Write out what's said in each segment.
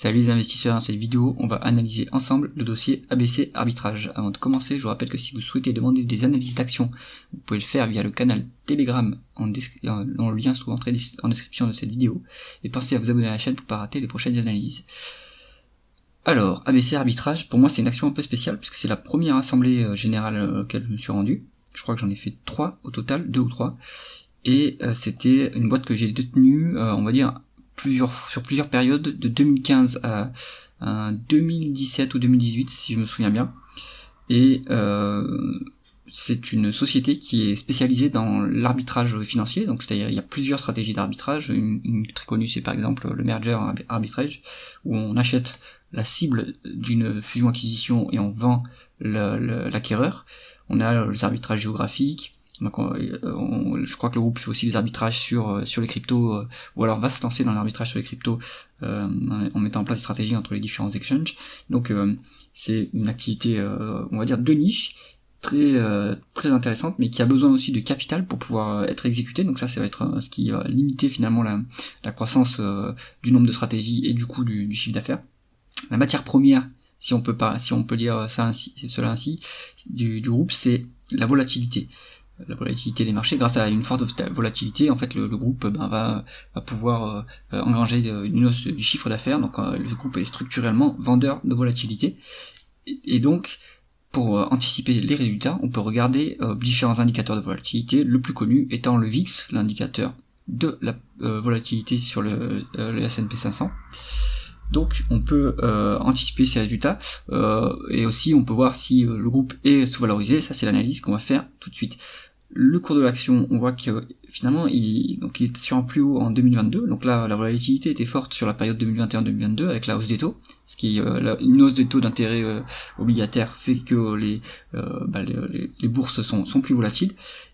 Salut les investisseurs, dans cette vidéo, on va analyser ensemble le dossier ABC Arbitrage. Avant de commencer, je vous rappelle que si vous souhaitez demander des analyses d'actions, vous pouvez le faire via le canal Telegram dont le lien se trouve en description de cette vidéo. Et pensez à vous abonner à la chaîne pour ne pas rater les prochaines analyses. Alors, ABC Arbitrage, pour moi c'est une action un peu spéciale, puisque c'est la première assemblée générale auquel je me suis rendu. Je crois que j'en ai fait 3 au total, 2 ou 3. Et c'était une boîte que j'ai détenue, on va dire, sur plusieurs périodes, de 2015 à 2017 ou 2018 si je me souviens bien. Et c'est une société qui est spécialisée dans l'arbitrage financier, donc c'est-à-dire il y a plusieurs stratégies d'arbitrage. Une très connue, c'est par exemple le merger arbitrage, où on achète la cible d'une fusion-acquisition et on vend l'acquéreur. On a les arbitrages géographiques. Donc je crois que le groupe fait aussi des arbitrages sur les cryptos, ou alors va se lancer dans l'arbitrage sur les cryptos en mettant en place des stratégies entre les différents exchanges. Donc c'est une activité, on va dire, de niche, très intéressante, mais qui a besoin aussi de capital pour pouvoir être exécutée. Donc ça va être ce qui va limiter finalement la croissance du nombre de stratégies et du coup du chiffre d'affaires. La matière première, si on peut dire cela ainsi, du groupe, c'est la volatilité. La volatilité des marchés. Grâce à une forte volatilité, en fait, le groupe va pouvoir engranger une hausse du chiffre d'affaires. Donc le groupe est structurellement vendeur de volatilité. Et donc, pour anticiper les résultats, on peut regarder différents indicateurs de volatilité, le plus connu étant le VIX, l'indicateur de la volatilité sur le S&P 500. Donc on peut anticiper ces résultats, et aussi on peut voir si le groupe est sous-valorisé. Ça c'est l'analyse qu'on va faire tout de suite. Le cours de l'action, on voit que finalement il était sur un plus haut en 2022, donc là la volatilité était forte sur la période 2021-2022 avec la hausse des taux, ce qui une hausse des taux d'intérêt obligataire fait que les bourses sont plus volatiles,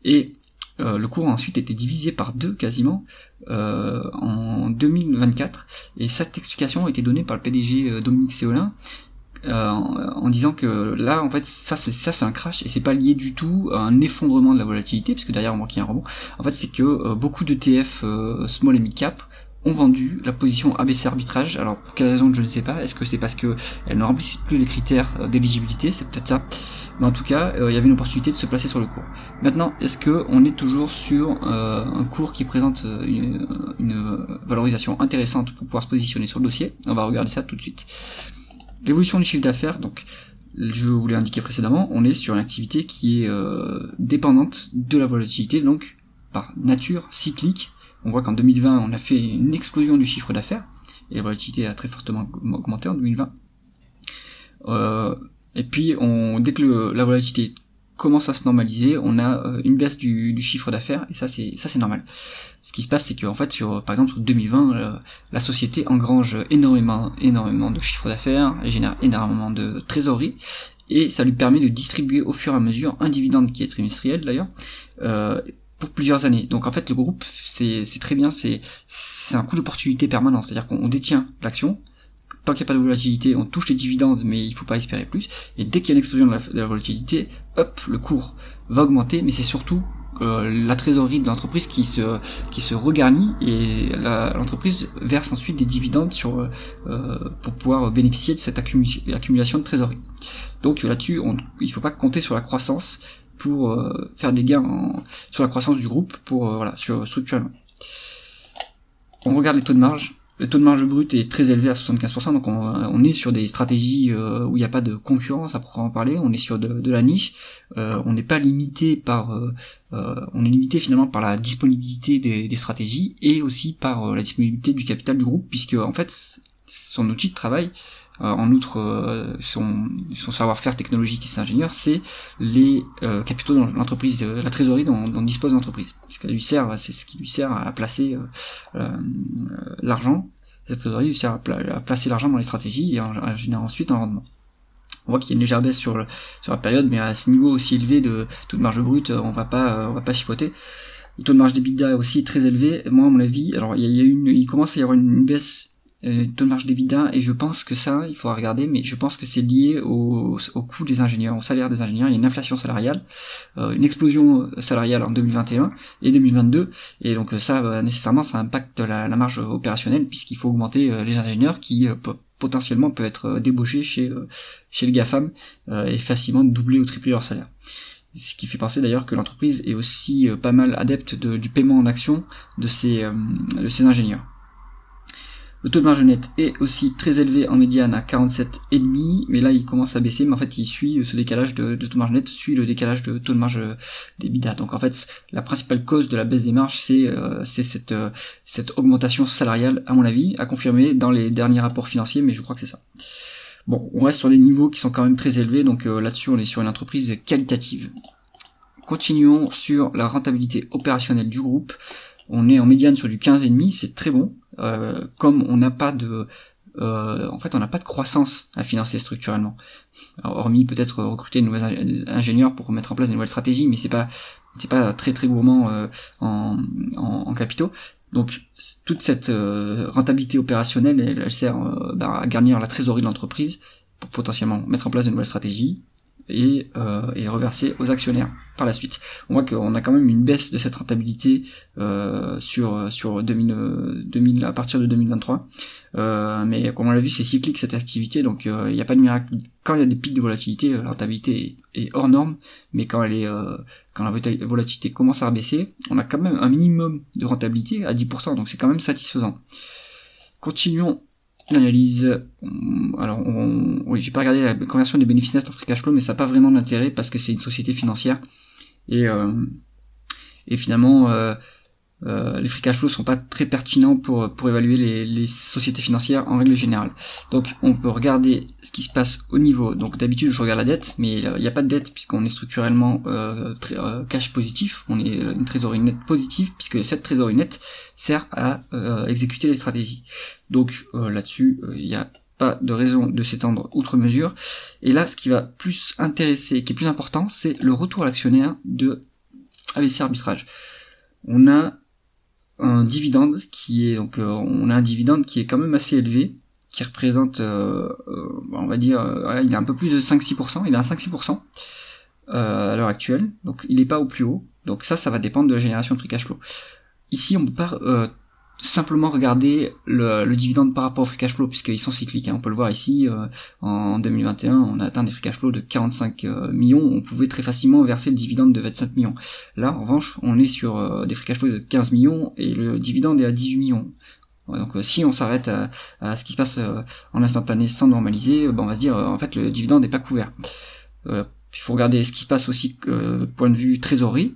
et le cours a ensuite été divisé par 2 quasiment en 2024, et cette explication a été donnée par le PDG Dominique Séolin, en disant que là en fait ça c'est un crash et c'est pas lié du tout à un effondrement de la volatilité, puisque derrière on voit qu'il y a un rebond. En fait c'est que beaucoup d'ETF small et mid cap ont vendu la position ABC arbitrage. Alors pour quelle raison je ne sais pas, est-ce que c'est parce que elles ne remplissent plus les critères d'éligibilité, c'est peut-être ça, mais en tout cas il y avait une opportunité de se placer sur le cours. Maintenant, est-ce que on est toujours sur un cours qui présente une valorisation intéressante pour pouvoir se positionner sur le dossier? On va regarder ça tout de suite. L'évolution du chiffre d'affaires, donc je vous l'ai indiqué précédemment, on est sur une activité qui est dépendante de la volatilité, donc par nature cyclique. On voit qu'en 2020 on a fait une explosion du chiffre d'affaires et la volatilité a très fortement augmenté en 2020. Et puis dès que la volatilité commence à se normaliser, on a une baisse du chiffre d'affaires, et ça c'est normal. Ce qui se passe, c'est qu'en fait par exemple sur 2020, la société engrange énormément de chiffre d'affaires, elle génère énormément de trésorerie, et ça lui permet de distribuer au fur et à mesure un dividende qui est trimestriel d'ailleurs, pour plusieurs années. Donc en fait le groupe c'est très bien, c'est un coût d'opportunité permanent, c'est-à-dire qu'on détient l'action. Tant qu'il n'y a pas de volatilité, on touche les dividendes, mais il ne faut pas espérer plus. Et dès qu'il y a une explosion de la volatilité, hop, le cours va augmenter, mais c'est surtout la trésorerie de l'entreprise qui se regarnit, et l'entreprise verse ensuite des dividendes pour pouvoir bénéficier de cette accumulation de trésorerie. Donc là-dessus, il ne faut pas compter sur la croissance pour faire des gains sur la croissance du groupe, structurellement. On regarde les taux de marge. Le taux de marge brut est très élevé à 75%, donc on est sur des stratégies où il n'y a pas de concurrence à proprement parler, on est sur de la niche, on n'est pas limité on est limité finalement par la disponibilité des stratégies, et aussi par la disponibilité du capital du groupe, puisque en fait son outil de travail, en outre son savoir-faire technologique et ses ingénieurs, c'est les capitaux dans l'entreprise, la trésorerie dont dispose l'entreprise. C'est ce qui lui sert à placer l'argent. Cette trésorerie lui sert à placer l'argent dans les stratégies et à générer ensuite un rendement. On voit qu'il y a une légère baisse sur la période, mais à ce niveau aussi élevé de taux de marge brute, on va pas chipoter. Le taux de marge d'EBITDA aussi est très élevé. Moi, à mon avis, alors il commence à y avoir une baisse taux de marge d'EBITDA, et je pense que ça, il faudra regarder, mais je pense que c'est lié au coût des ingénieurs, au salaire des ingénieurs. Il y a une inflation salariale, une explosion salariale en 2021 et 2022, et donc ça, nécessairement, ça impacte la marge opérationnelle, puisqu'il faut augmenter les ingénieurs qui potentiellement peuvent être débauchés chez les GAFAM et facilement doubler ou tripler leur salaire. Ce qui fait penser d'ailleurs que l'entreprise est aussi pas mal adepte du paiement en action de ses ingénieurs. Le taux de marge nette est aussi très élevé en médiane à 47,5, mais là il commence à baisser, mais en fait il suit ce décalage de taux de marge nette, suit le décalage de taux de marge d'EBITDA. Donc en fait la principale cause de la baisse des marges c'est cette augmentation salariale, à mon avis, à confirmer dans les derniers rapports financiers, mais je crois que c'est ça. Bon, on reste sur des niveaux qui sont quand même très élevés, donc là-dessus on est sur une entreprise qualitative. Continuons sur la rentabilité opérationnelle du groupe. On est en médiane sur du 15,5, c'est très bon. Comme on n'a pas de on n'a pas de croissance à financer structurellement. Alors, hormis peut-être recruter de nouveaux ingénieurs pour mettre en place de nouvelles stratégies, mais c'est pas très très gourmand en capitaux. Donc toute cette rentabilité opérationnelle, elle sert à garnir la trésorerie de l'entreprise pour potentiellement mettre en place de nouvelles stratégies et reverser aux actionnaires par la suite. On voit qu'on a quand même une baisse de cette rentabilité sur 2000 à partir de 2023. Mais comme on l'a vu, c'est cyclique cette activité, donc il n'y a pas de miracle. Quand il y a des pics de volatilité, la rentabilité est hors norme, mais quand la volatilité commence à baisser, on a quand même un minimum de rentabilité à 10%, donc c'est quand même satisfaisant. Continuons l'analyse. Alors, oui, j'ai pas regardé la conversion des bénéfices nets en free cash flow, mais ça n'a pas vraiment d'intérêt parce que c'est une société financière et finalement les free cash flow sont pas très pertinents pour évaluer les sociétés financières en règle générale. Donc on peut regarder ce qui se passe au niveau. Donc d'habitude je regarde la dette, mais il n'y a pas de dette puisqu'on est structurellement cash positif, on est une trésorerie nette positive puisque cette trésorerie nette sert à exécuter les stratégies. Donc là-dessus il n'y a pas de raison de s'étendre outre mesure. Et là ce qui va plus intéresser, qui est plus important, c'est le retour à l'actionnaire de ABC Arbitrage. On a un dividende qui est on a un dividende qui est quand même assez élevé, qui représente on va dire il est un peu plus de 5-6%, il est à 5-6% à l'heure actuelle, donc il n'est pas au plus haut, donc ça va dépendre de la génération de free cash flow. Ici on peut pas simplement regarder le dividende par rapport au free cash flow puisqu'ils sont cycliques, hein. On peut le voir ici en 2021 on a atteint des free cash flow de 45 millions, on pouvait très facilement verser le dividende de 25 millions. Là en revanche on est sur des free cash flow de 15 millions et le dividende est à 18 millions. Donc si on s'arrête à ce qui se passe en instantané sans normaliser, on va se dire en fait le dividende n'est pas couvert. Il faut regarder ce qui se passe aussi point de vue trésorerie.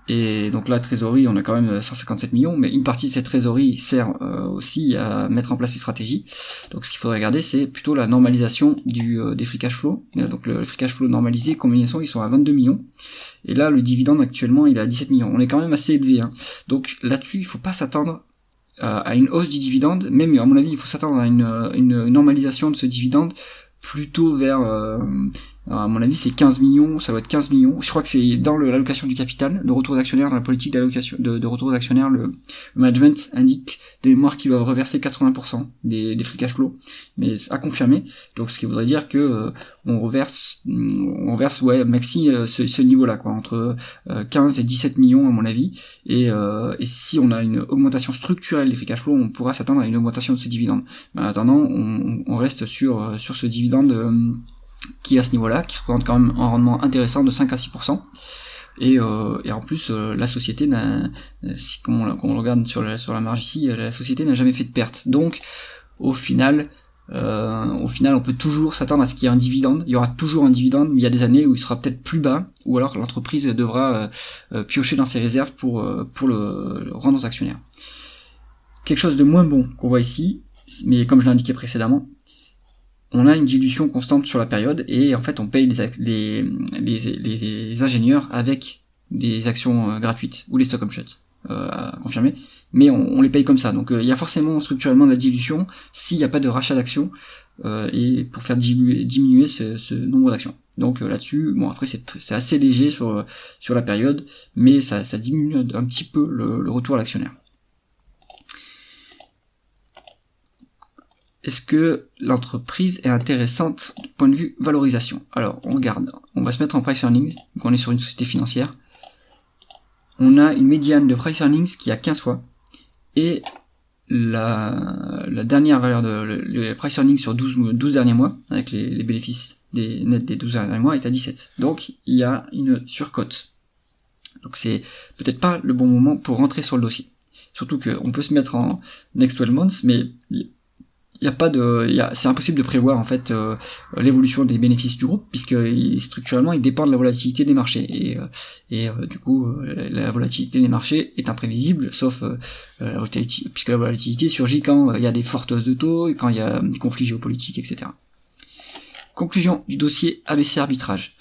Et donc là, trésorerie, on a quand même 157 millions, mais une partie de cette trésorerie sert aussi à mettre en place les stratégies. Donc ce qu'il faudrait regarder, c'est plutôt la normalisation des free cash flow. Donc le free cash flow normalisé, combinaison, ils sont à 22 millions. Et là, le dividende actuellement, il est à 17 millions. On est quand même assez élevé, hein. Donc là-dessus, il faut pas s'attendre à une hausse du dividende. Même, à mon avis, il faut s'attendre à une normalisation de ce dividende plutôt vers... alors à mon avis c'est 15 millions, ça doit être 15 millions, je crois que c'est dans l'allocation du capital, le retour d'actionnaire, dans la politique d'allocation de retour d'actionnaire, le management indique de mémoire qu'ils doivent reverser 80% des free cash flow, mais à confirmer, donc ce qui voudrait dire que on reverse maxi ce niveau-là, quoi, entre 15 et 17 millions à mon avis, et si on a une augmentation structurelle des free cash flow, on pourra s'attendre à une augmentation de ce dividende. Mais en attendant, on reste sur ce dividende qui est à ce niveau-là, qui représente quand même un rendement intéressant de 5 à 6%. Et en plus, la société comme on le regarde sur la marge ici, la société n'a jamais fait de perte. Donc, au final, on peut toujours s'attendre à ce qu'il y ait un dividende. Il y aura toujours un dividende, mais il y a des années où il sera peut-être plus bas, ou alors l'entreprise devra piocher dans ses réserves pour le rendre aux actionnaires. Quelque chose de moins bon qu'on voit ici, mais comme je l'ai indiqué précédemment, on a une dilution constante sur la période et en fait on paye les ingénieurs avec des actions gratuites ou les stock options à confirmer, mais on les paye comme ça. Donc il y a forcément structurellement de la dilution s'il n'y a pas de rachat d'actions et pour faire diminuer ce nombre d'actions. Donc là-dessus, bon après c'est assez léger sur la période, mais ça diminue un petit peu le retour à l'actionnaire. Est-ce que l'entreprise est intéressante du point de vue valorisation? Alors, on va se mettre en price earnings, donc on est sur une société financière. On a une médiane de price earnings qui a 15 fois, et la dernière valeur le price earning sur 12 derniers mois, avec les bénéfices nets des 12 derniers mois, est à 17. Donc il y a une surcote. Donc c'est peut-être pas le bon moment pour rentrer sur le dossier. Surtout qu'on peut se mettre en next 12 months, mais c'est impossible de prévoir en fait l'évolution des bénéfices du groupe, puisque structurellement il dépend de la volatilité des marchés, et du coup la volatilité des marchés est imprévisible, sauf puisque la volatilité surgit quand il y a des fortes hausses de taux, quand il y a des conflits géopolitiques, etc. Conclusion du dossier ABC Arbitrage.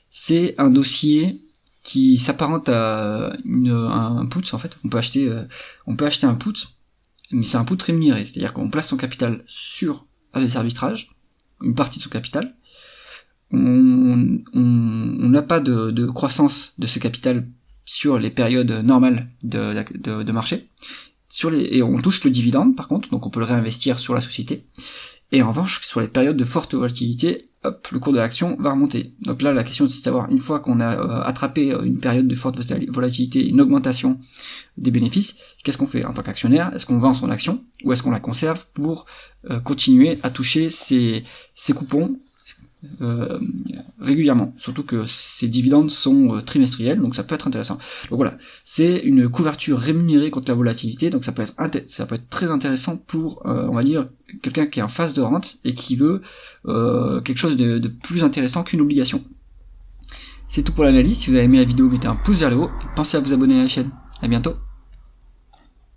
C'est un dossier qui s'apparente à un put. En fait, on peut acheter un put, mais c'est un put rémunéré, c'est-à-dire qu'on place son capital sur ABC Arbitrage, une partie de son capital. On n'a pas de croissance de ce capital sur les périodes normales de marché. Et on touche le dividende par contre, donc on peut le réinvestir sur la société. Et en revanche, sur les périodes de forte volatilité, hop, le cours de l'action va remonter. Donc là, la question c'est de savoir, une fois qu'on a attrapé une période de forte volatilité, une augmentation des bénéfices, qu'est-ce qu'on fait en tant qu'actionnaire? Est-ce qu'on vend son action ou est-ce qu'on la conserve pour continuer à toucher ces coupons régulièrement, surtout que ces dividendes sont trimestriels, donc ça peut être intéressant. Donc voilà, c'est une couverture rémunérée contre la volatilité, donc ça peut être très intéressant pour, on va dire, quelqu'un qui est en phase de rente et qui veut quelque chose de plus intéressant qu'une obligation. C'est tout pour l'analyse. Si vous avez aimé la vidéo, mettez un pouce vers le haut et pensez à vous abonner à la chaîne. À bientôt.